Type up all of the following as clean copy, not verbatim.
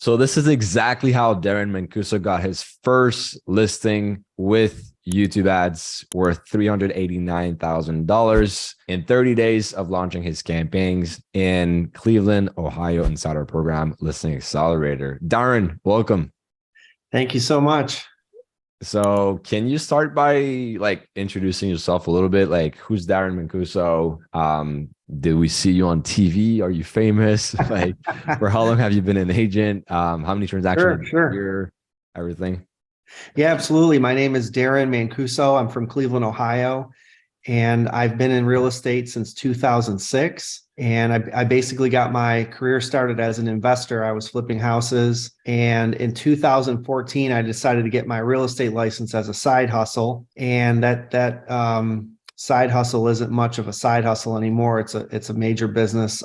So this is exactly how Darren Mancuso got his first listing with YouTube ads worth $389,000 in 30 days of launching his campaigns in Cleveland, Ohio, inside our program, Listing Accelerator. Darren, welcome. Thank you so much. So can you start by introducing yourself a little bit? Like, who's Darren Mancuso? Did we see you on TV? Are you famous? For how long have you been an agent? How many transactions a year? Everything. Yeah, absolutely. My name is Darren Mancuso. I'm from Cleveland, Ohio, and I've been in real estate since 2006. And I basically got my career started as an investor. I was flipping houses. And in 2014, I decided to get my real estate license as a side hustle. And that side hustle isn't much of a side hustle anymore. It's a major business.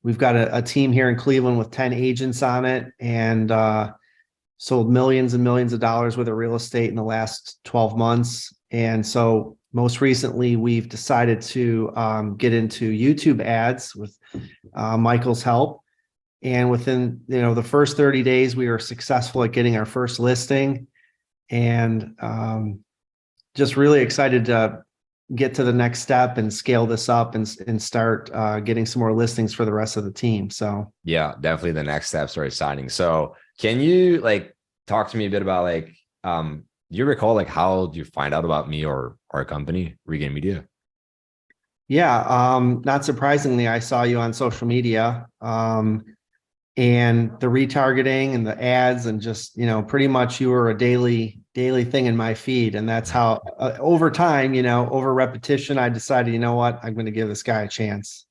We've got a team here in Cleveland with 10 agents on it, and sold millions and millions of dollars worth of real estate in the last 12 months. And so most recently, we've decided to get into YouTube ads with Mikael's help. And within the first 30 days, we were successful at getting our first listing, and just really excited to get to the next step and scale this up and start getting some more listings for the rest of the team. So yeah, definitely the next steps are exciting. So can you talk to me a bit about you recall how do you find out about me or our company, Regain Media? Yeah, not surprisingly, I saw you on social media, and the retargeting and the ads, and just pretty much you were a daily thing in my feed, and that's how over time, over repetition, I decided, you know what, I'm going to give this guy a chance.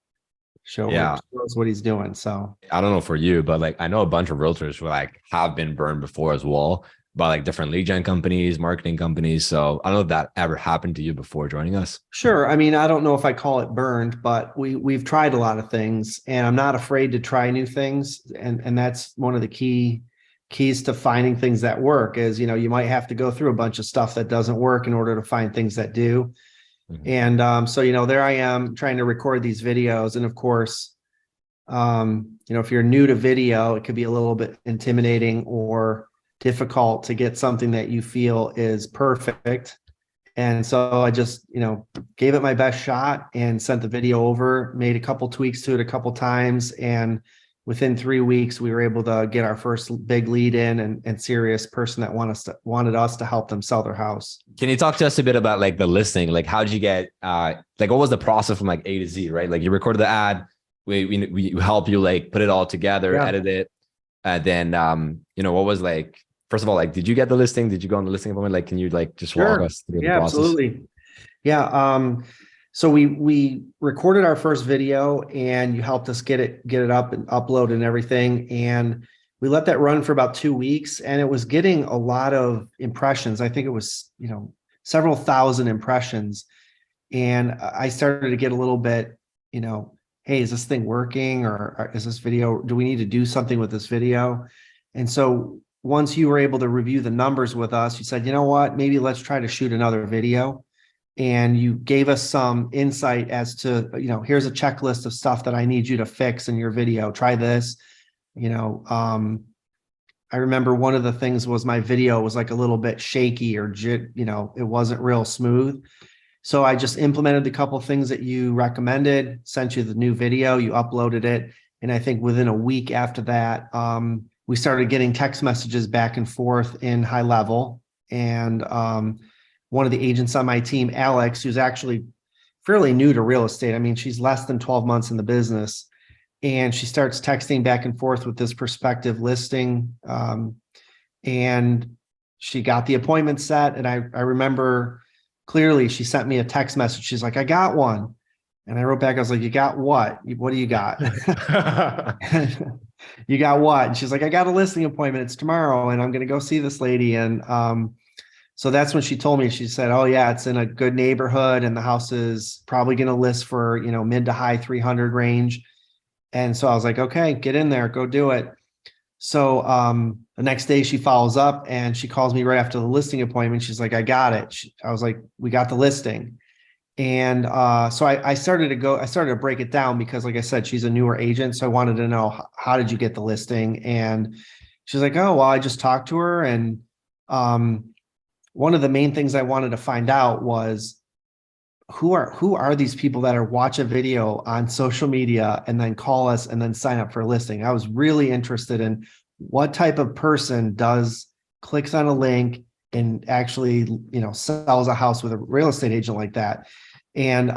Shows what he's doing. So I don't know for you, but I know a bunch of realtors who have been burned before as well by different lead gen companies, marketing companies. So I don't know if that ever happened to you before joining us. Sure. I mean, I don't know if I call it burned, but we've tried a lot of things, and I'm not afraid to try new things. And that's one of the keys to finding things that work is, you might have to go through a bunch of stuff that doesn't work in order to find things that do. Mm-hmm. And so, there I am trying to record these videos. And of course, if you're new to video, it could be a little bit intimidating or difficult to get something that you feel is perfect. And so I just, gave it my best shot and sent the video over, made a couple tweaks to it a couple times. And within 3 weeks, we were able to get our first big lead in and serious person that wanted us to help them sell their house. Can you talk to us a bit about the listing? How did you get, what was the process from A to Z, right? You recorded the ad, we help you put it all together, edit it. And then, what was first of all, did you get the listing? Did you go on the listing appointment? Can you just walk us through the process? Absolutely. Yeah. So we recorded our first video, and you helped us get it up and upload and everything. And we let that run for about 2 weeks, and it was getting a lot of impressions. I think it was, several thousand impressions. And I started to get a little bit, hey, is this thing working, or is this video, do we need to do something with this video? And so once you were able to review the numbers with us, you said, you know what, maybe let's try to shoot another video. And you gave us some insight as to, here's a checklist of stuff that I need you to fix in your video. Try this. I remember one of the things was my video was a little bit shaky, or, it wasn't real smooth. So I just implemented the couple of things that you recommended, sent you the new video, you uploaded it. And I think within a week after that, we started getting text messages back and forth in high level. And one of the agents on my team, Alex, who's actually fairly new to real estate. I mean, she's less than 12 months in the business, and she starts texting back and forth with this prospective listing. And she got the appointment set. And I remember clearly she sent me a text message. She's like, I got one. And I wrote back, I was like, you got what? What do you got? You got what? And she's like, I got a listing appointment. It's tomorrow, and I'm going to go see this lady. And so that's when she told me, she said, oh yeah, it's in a good neighborhood, and the house is probably going to list for, mid to high 300 range. And so I was like, okay, get in there, go do it. So the next day she follows up, and she calls me right after the listing appointment. She's like, I got it. I was like, we got the listing. And so I started to break it down because, like I said, she's a newer agent. So I wanted to know, how did you get the listing? And she's like, oh, well, I just talked to her. And one of the main things I wanted to find out was, who are these people that are watch a video on social media and then call us and then sign up for a listing? I was really interested in what type of person clicks on a link and actually, sells a house with a real estate agent like that. And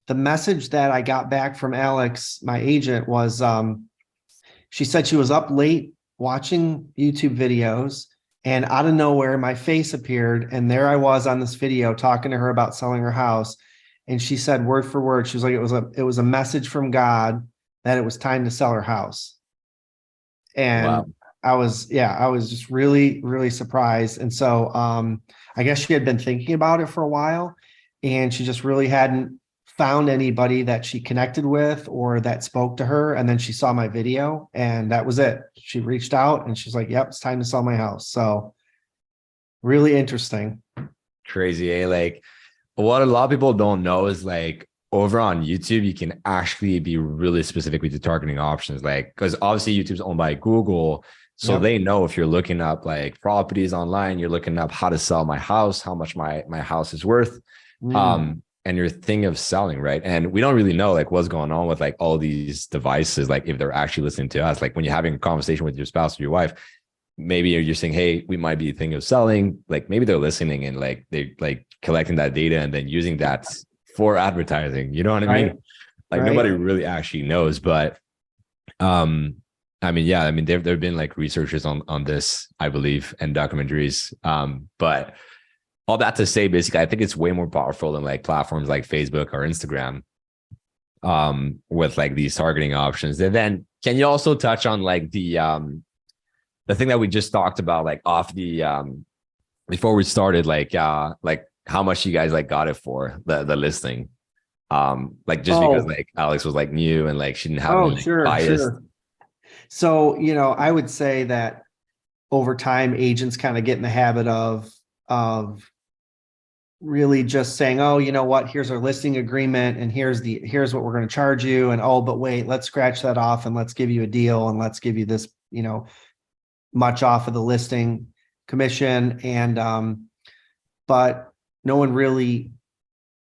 the message that I got back from Alex, my agent, was she said she was up late watching YouTube videos, and out of nowhere, my face appeared, and there I was on this video talking to her about selling her house. And she said word for word, she was like, it was a message from God that it was time to sell her house. And Wow. I was just really, really surprised. And so I guess she had been thinking about it for a while, and she just really hadn't found anybody that she connected with or that spoke to her. And then she saw my video, and that was it. She reached out and she's like, yep, it's time to sell my house. So really interesting. Crazy, eh? Like what a lot of people don't know is like over on YouTube, you can actually be really specific with the targeting options. Like, because obviously YouTube's owned by Google. So Yep. they know if you're looking up like properties online, you're looking up how to sell my house, how much my house is worth. And your thing of selling, right? And we don't really know like what's going on with like all these devices, like if they're actually listening to us. Like when you're having a conversation with your spouse or your wife, maybe you're saying, hey, we might be thinking of selling. Like maybe they're listening and like they're like collecting that data and then using that for advertising. You know what I mean? Right. Like Right. nobody really actually knows. But I mean, yeah, I mean, there've been like researchers on this, I believe, and documentaries. But all that to say, basically, I think it's way more powerful than like platforms like Facebook or Instagram, with like these targeting options. And then can you also touch on like the thing that we just talked about, like off the before we started, like how much you guys like got it for the listing? Like just because Oh, like Alex was like new and like she didn't have any oh, like sure, bias. sure. So, I would say that over time, agents kind of get in the habit of really just saying, oh, you know what, here's our listing agreement, and here's what we're going to charge you. And oh, but wait, let's scratch that off and let's give you a deal, and let's give you this, much off of the listing commission. And but no one really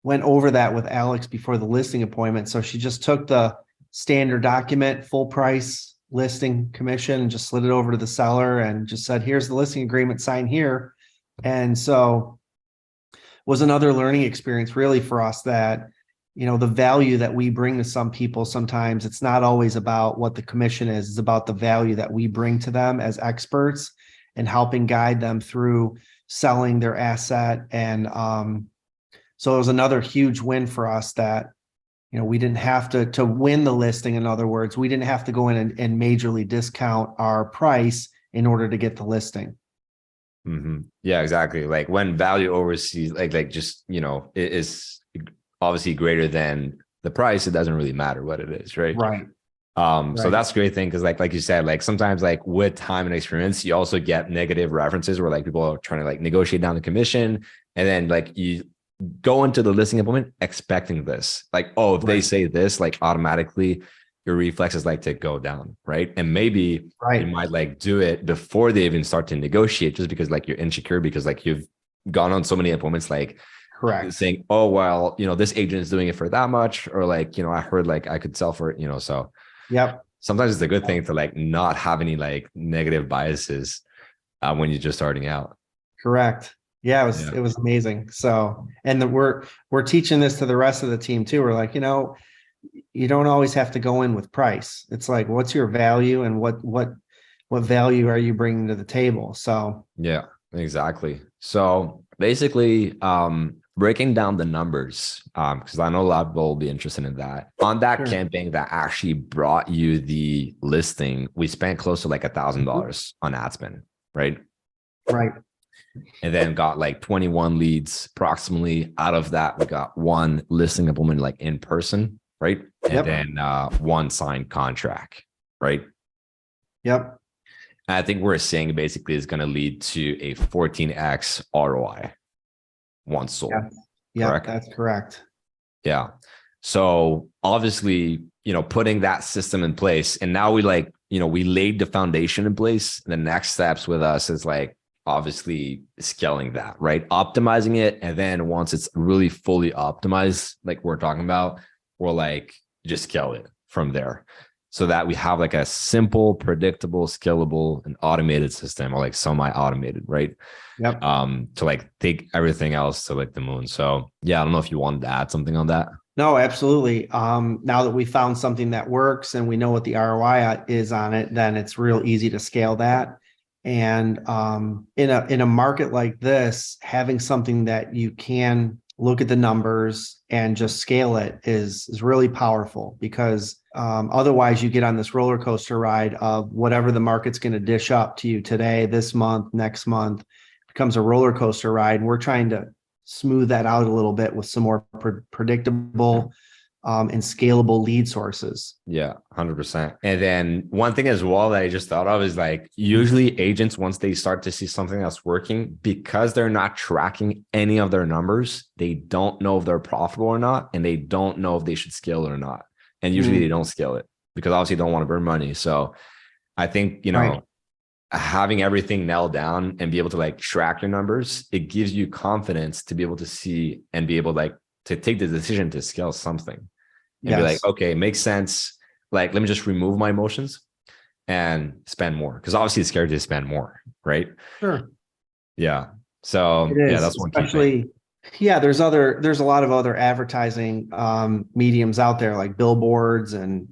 went over that with Alex before the listing appointment. So she just took the standard document, full price listing commission, and just slid it over to the seller and just said, here's the listing agreement, sign here. And so was another learning experience really for us, that, the value that we bring to some people, sometimes it's not always about what the commission is, it's about the value that we bring to them as experts and helping guide them through selling their asset. And so it was another huge win for us that, we didn't have to win the listing. In other words, we didn't have to go in and majorly discount our price in order to get the listing. Mm-hmm. Yeah, exactly. Like when value oversees, like just it is obviously greater than the price. It doesn't really matter what it is, right? Right. So Right. that's a great thing because like you said, like sometimes like with time and experience, you also get negative references where like people are trying to like negotiate down the commission, and then like you go into the listing appointment expecting this, like, oh, if they Right. say this, like automatically your reflexes like to go down, right? And maybe you Right. might like do it before they even start to negotiate, just because like you're insecure because like you've gone on so many appointments, like Correct. saying, oh, well, this agent is doing it for that much, or like, I heard like I could sell for it, so Yep. sometimes it's a good thing to like not have any like negative biases when you're just starting out. Correct. Yeah, Yeah. it was amazing. So, and we're teaching this to the rest of the team too. We're like, you don't always have to go in with price. It's like, what's your value, and what value are you bringing to the table? So, Yeah, exactly. So basically, breaking down the numbers, because I know a lot of people will be interested in that. On that sure. campaign that actually brought you the listing, we spent close to like $1,000 on ad spend, right? Right. And then got like 21 leads approximately. Out of that, we got one listing appointment like in person, right? And Yep. then one signed contract, right? Yep. I think we're saying basically is going to lead to a 14x ROI once sold. Yeah. Yeah, correct? that's correct. Yeah. So obviously, putting that system in place, and now we we laid the foundation in place. The next steps with us is like obviously scaling that, right? Optimizing it. And then once it's really fully optimized, like we're talking about, we'll like just scale it from there so that we have like a simple, predictable, scalable, and automated system, or like semi-automated, right? Yep. To like take everything else to like the moon. So yeah, I don't know if you wanted to add something on that. No, absolutely. Now that we found something that works and we know what the ROI is on it, then it's real easy to scale that. And in a market like this, having something that you can look at the numbers and just scale it is really powerful, because otherwise you get on this roller coaster ride of whatever the market's going to dish up to you today, this month, next month. It becomes a roller coaster ride. And we're trying to smooth that out a little bit with some more predictable and scalable lead sources. Yeah, 100%. And then one thing as well that I just thought of is like usually agents, once they start to see something that's working, because they're not tracking any of their numbers, they don't know if they're profitable or not, and they don't know if they should scale it or not. And usually they don't scale it because obviously they don't want to burn money. So I think, Right. having everything nailed down and be able to like track your numbers, it gives you confidence to be able to see and be able like to take the decision to scale something and be like, Yes. okay, makes sense. Like, let me just remove my emotions and spend more. Cause obviously it's scary to spend more, right? Sure. Yeah. So It yeah, is, that's one key thing. especially, yeah, there's a lot of other advertising mediums out there, like billboards and,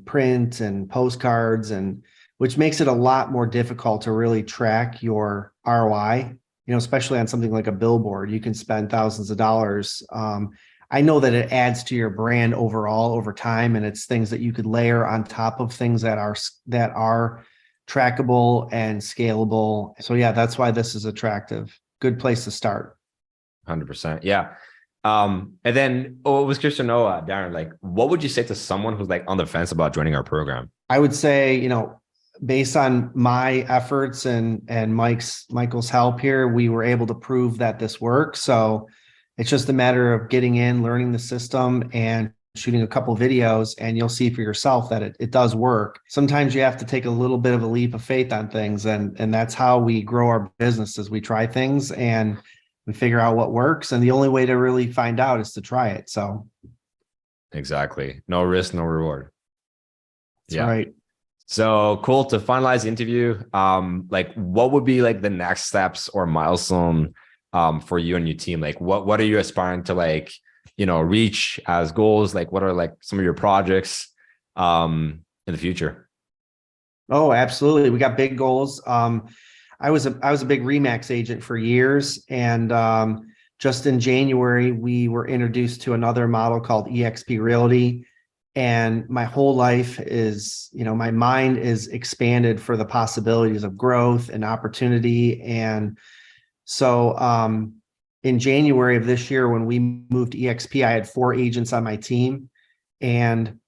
print and postcards, and which makes it a lot more difficult to really track your ROI, especially on something like a billboard. You can spend thousands of dollars. I know that it adds to your brand overall over time, and it's things that you could layer on top of things that are trackable and scalable. So yeah, that's why this is attractive. Good place to start. 100%. Yeah. And then I was curious to know, Darren, like, what would you say to someone who's like on the fence about joining our program? I would say, based on my efforts and Michael's help here, we were able to prove that this works. So it's just a matter of getting in, learning the system, and shooting a couple videos, and you'll see for yourself that it does work. Sometimes you have to take a little bit of a leap of faith on things, and that's how we grow our business. Is we try things and we figure out what works, and the only way to really find out is to try it. So exactly. No risk, no reward. that's right. So cool. To finalize the interview, like what would be like the next steps or milestone for you and your team? Like what are you aspiring to like, reach as goals? Like what are like some of your projects in the future? Oh, absolutely. We got big goals. I was a big Remax agent for years, and just in January we were introduced to another model called EXP Realty, and my whole life is, my mind is expanded for the possibilities of growth and opportunity. And so in January of this year, when we moved to EXP, I had 4 agents on my team, and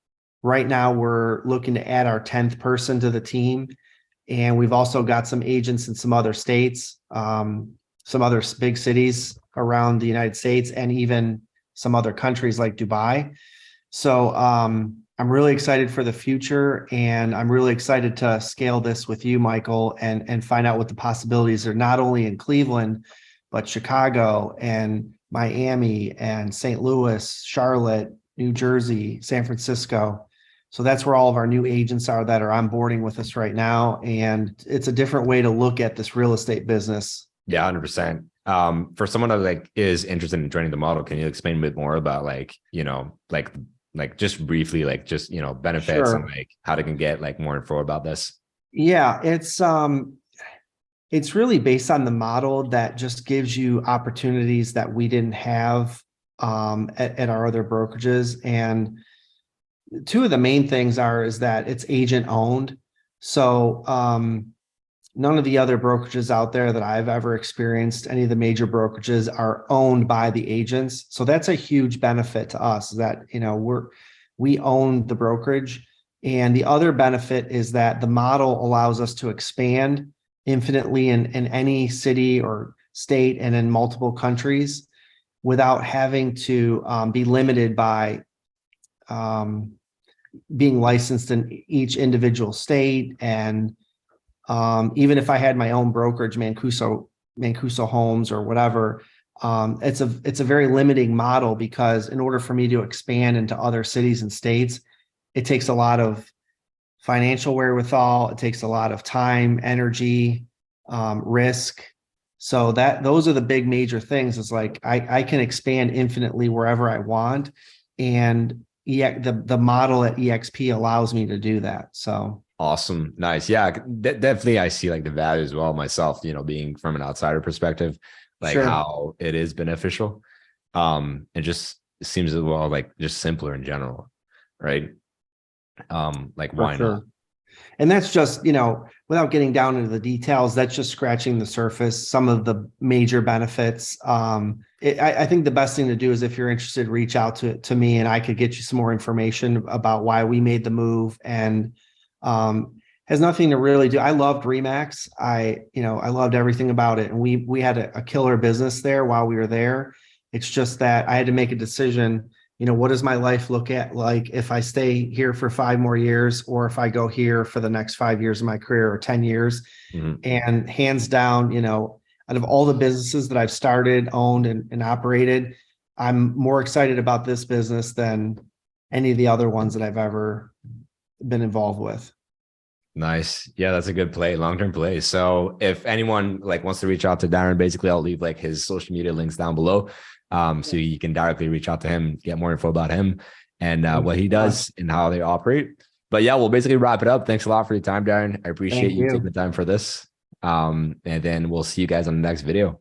right now we're looking to add our 10th person to the team. And we've also got some agents in some other states, some other big cities around the United States, and even some other countries like Dubai. So I'm really excited for the future, and I'm really excited to scale this with you, Michael, and find out what the possibilities are, not only in Cleveland, but Chicago and Miami and St. Louis, Charlotte, New Jersey, San Francisco. So that's where all of our new agents are that are onboarding with us right now. And it's a different way to look at this real estate business. Yeah, 100%. For someone that like is interested in joining the model, can you explain a bit more about like, like just briefly, like just, benefits and like how they can get like more info about this? Yeah, it's really based on the model that just gives you opportunities that we didn't have at our other brokerages. And 2 of the main things is that it's agent owned. So none of the other brokerages out there that I've ever experienced, any of the major brokerages, are owned by the agents. So that's a huge benefit to us, that, we own the brokerage. And the other benefit is that the model allows us to expand infinitely in any city or state and in multiple countries. without having to be limited by being licensed in each individual state. And even if I had my own brokerage, Mancuso Homes or whatever, it's a very limiting model, because in order for me to expand into other cities and states, it takes a lot of financial wherewithal. It takes a lot of time, energy, risk. So those are the big major things. It's like I can expand infinitely wherever I want, and the model at EXP allows me to do that. So awesome, nice, yeah, definitely. I see like the value as well myself. Being from an outsider perspective, like sure. how it is beneficial. It just seems as well like just simpler in general, right? Like why not? And that's just, without getting down into the details, that's just scratching the surface, some of the major benefits. I think the best thing to do is, if you're interested, reach out to me, and I could get you some more information about why we made the move. And has nothing to really do. I loved Remax. I loved everything about it. And we had a killer business there while we were there. It's just that I had to make a decision. What does my life look like if I stay here for 5 more years, or if I go here for the next 5 years of my career, or 10 years? Mm-hmm. And hands down, out of all the businesses that I've started, owned, and operated, I'm more excited about this business than any of the other ones that I've ever been involved with. Nice. Yeah, that's a good play, long-term play. So if anyone like wants to reach out to Darren, basically I'll leave like his social media links down below. So you can directly reach out to him, get more info about him and what he does and how they operate. But yeah, we'll basically wrap it up. Thanks a lot for your time, Darren. I appreciate you taking the time for this. And then we'll see you guys on the next video.